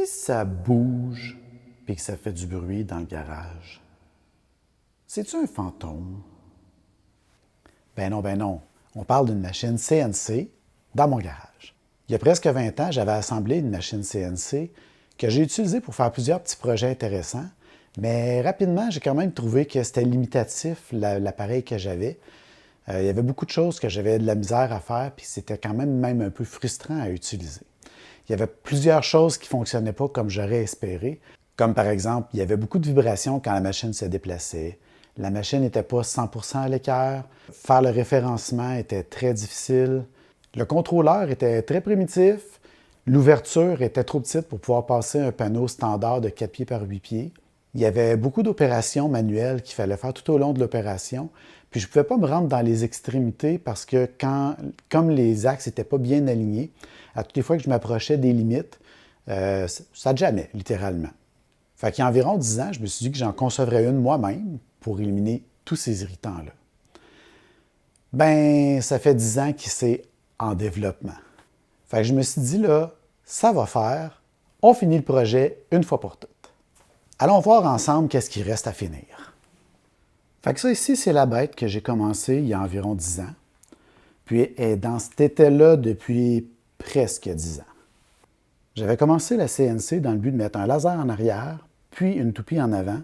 ça bouge et que ça fait du bruit dans le garage, c'est-tu un fantôme? Ben non. On parle d'une machine CNC dans mon garage. Il y a presque 20 ans, j'avais assemblé une machine CNC que j'ai utilisée pour faire plusieurs petits projets intéressants, mais rapidement, j'ai quand même trouvé que c'était limitatif, l'appareil que j'avais. Il y avait beaucoup de choses que j'avais de la misère à faire, puis c'était quand même un peu frustrant à utiliser. Il y avait plusieurs choses qui ne fonctionnaient pas comme j'aurais espéré, comme par exemple, il y avait beaucoup de vibrations quand la machine se déplaçait. La machine n'était pas 100% à l'équerre. Faire le référencement était très difficile. Le contrôleur était très primitif. L'ouverture était trop petite pour pouvoir passer un panneau standard de 4 pieds par 8 pieds. Il y avait beaucoup d'opérations manuelles qu'il fallait faire tout au long de l'opération. Puis je ne pouvais pas me rendre dans les extrémités parce que comme les axes n'étaient pas bien alignés, à toutes les fois que je m'approchais des limites, ça jammait, littéralement. Fait qu'il y a environ 10 ans, je me suis dit que j'en concevrais une moi-même pour éliminer tous ces irritants-là. Ben, ça fait 10 ans qu'il c'est en développement. Fait que je me suis dit, là, ça va faire. On finit le projet une fois pour toutes. Allons voir ensemble qu'est-ce qui reste à finir. Fait que ça ici, c'est la bête que j'ai commencé il y a environ 10 ans. Puis elle est dans cet état-là depuis presque 10 ans. J'avais commencé la CNC dans le but de mettre un laser en arrière, puis une toupie en avant,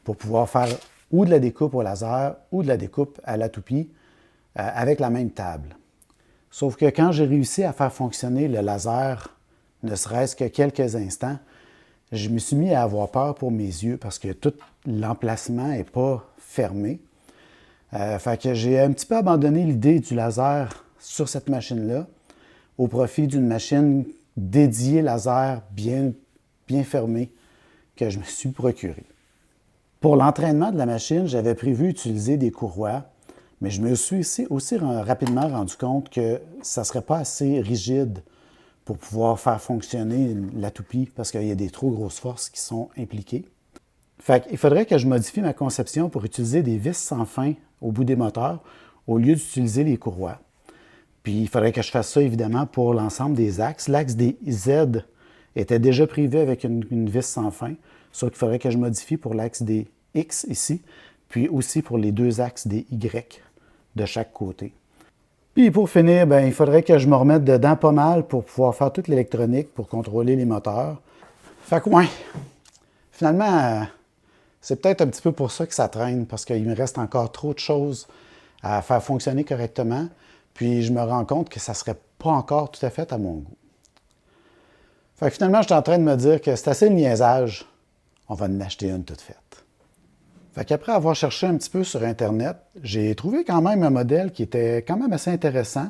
pour pouvoir faire ou de la découpe au laser ou de la découpe à la toupie avec la même table. Sauf que quand j'ai réussi à faire fonctionner le laser, ne serait-ce que quelques instants, je me suis mis à avoir peur pour mes yeux parce que tout l'emplacement n'est pas fermé. Fait que j'ai un petit peu abandonné l'idée du laser sur cette machine-là au profit d'une machine dédiée laser bien fermée que je me suis procurée. Pour l'entraînement de la machine, j'avais prévu utiliser des courroies, mais je me suis aussi rapidement rendu compte que ça ne serait pas assez rigide pour pouvoir faire fonctionner la toupie parce qu'il y a des trop grosses forces qui sont impliquées. Fait qu'il faudrait que je modifie ma conception pour utiliser des vis sans fin au bout des moteurs au lieu d'utiliser les courroies. Puis il faudrait que je fasse ça évidemment pour l'ensemble des axes. L'axe des Z était déjà privé avec une vis sans fin, sauf qu'il faudrait que je modifie pour l'axe des X ici, puis aussi pour les deux axes des Y de chaque côté. Puis pour finir, ben, il faudrait que je me remette dedans pas mal pour pouvoir faire toute l'électronique pour contrôler les moteurs. Fait que ouais, finalement, c'est peut-être un petit peu pour ça que ça traîne, parce qu'il me reste encore trop de choses à faire fonctionner correctement, puis je me rends compte que ça ne serait pas encore tout à fait à mon goût. Fait que finalement, je suis en train de me dire que c'est assez le niaisage, on va en acheter une toute faite. Fait qu'après avoir cherché un petit peu sur Internet, j'ai trouvé quand même un modèle qui était quand même assez intéressant,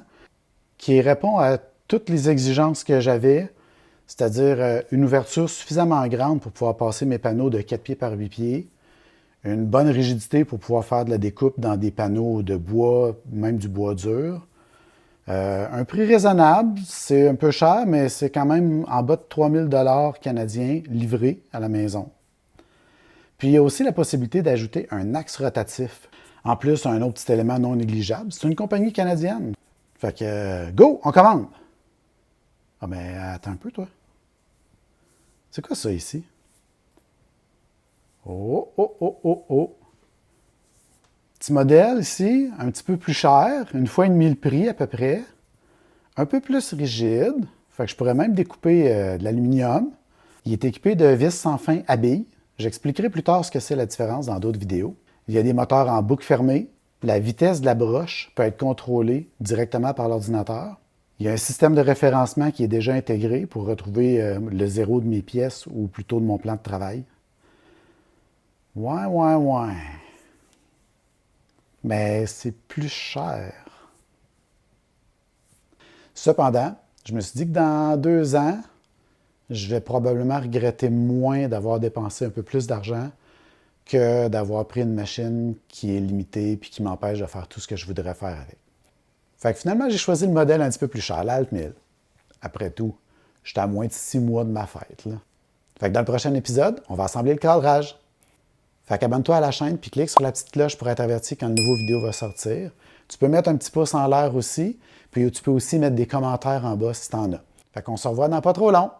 qui répond à toutes les exigences que j'avais, c'est-à-dire une ouverture suffisamment grande pour pouvoir passer mes panneaux de 4 pieds par 8 pieds, une bonne rigidité pour pouvoir faire de la découpe dans des panneaux de bois, même du bois dur. Un prix raisonnable, c'est un peu cher, mais c'est quand même en bas de 3000 $ canadiens livrés à la maison. Puis il y a aussi la possibilité d'ajouter un axe rotatif. En plus, un autre petit élément non négligeable, c'est une compagnie canadienne. Fait que, go, on commande! Ah ben, attends un peu, toi. C'est quoi ça ici? Oh! Petit modèle ici, un petit peu plus cher, une fois et demi le prix à peu près. Un peu plus rigide, fait que je pourrais même découper de l'aluminium. Il est équipé de vis sans fin à billes. J'expliquerai plus tard ce que c'est la différence dans d'autres vidéos. Il y a des moteurs en boucle fermée. La vitesse de la broche peut être contrôlée directement par l'ordinateur. Il y a un système de référencement qui est déjà intégré pour retrouver le zéro de mes pièces ou plutôt de mon plan de travail. Ouais. Mais c'est plus cher. Cependant, je me suis dit que dans 2 ans, je vais probablement regretter moins d'avoir dépensé un peu plus d'argent que d'avoir pris une machine qui est limitée et qui m'empêche de faire tout ce que je voudrais faire avec. Fait que finalement, j'ai choisi le modèle un petit peu plus cher, l'Alt 1000. Après tout, j'étais à moins de 6 mois de ma fête, là. Fait que dans le prochain épisode, on va assembler le cadrage. Fait qu'abonne-toi à la chaîne puis clique sur la petite cloche pour être averti quand une nouvelle vidéo va sortir. Tu peux mettre un petit pouce en l'air aussi, puis tu peux aussi mettre des commentaires en bas si tu en as. Fait qu'on se revoit dans pas trop long.